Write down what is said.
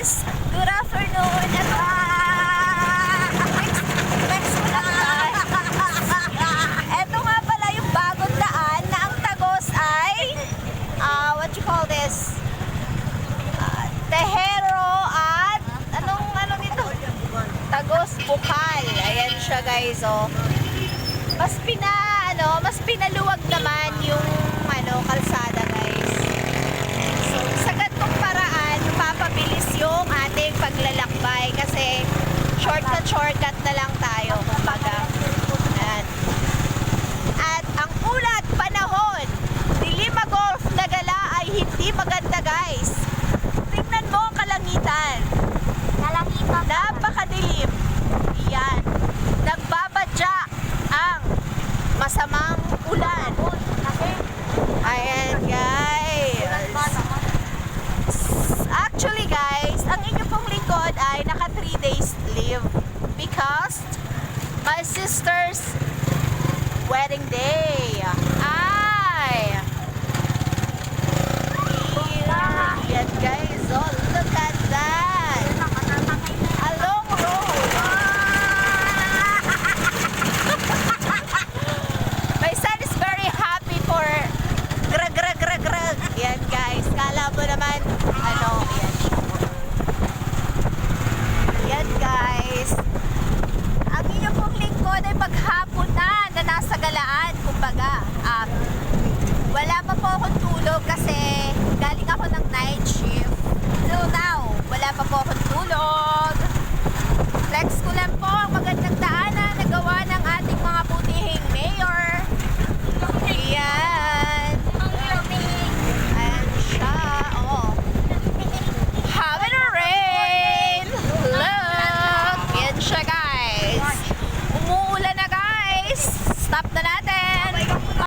guys! Good afternoon! Next ko lang guys. Ito nga pala yung bagong daan na ang Tagos ay what you call this? Tehero at ano dito? Tagos Bukal. Ayan siya guys, oh. Mas pinaluwag naman yung kalsada guys. So sa ganitong paraan, papabilis yung ating paglalakbay kasi shortcut na lang tayo kumbaga. Ayan. At ang ulat panahon, Dilima Golf Nagala ay hindi maganda guys. Tingnan mo ang kalangitan. Napakadilim. Yan. Nagbabadya ang masamang ulan. Ayan guys. Actually guys, ang inyo pong lingkod ay naka 3 days leave because my sister's wedding day. Ay! Yan guys, oh look at that. A long road. My son is very happy for grag. Yan guys, kala mo naman yan. Yan guys. Ang inyo pong lingkod ay maghapon na nasa galaan, kumbaga. Wala pa po akong tulog kasi galing ako ng night shift. So now, wala pa po akong tulog. Flex ko lang po ang magandang daanan na gawa ng ating mga putihing mayor. Yan. Ayan siya. Oh. Having a rain. Look. Yan siya guys. Umuulan na guys. Stop na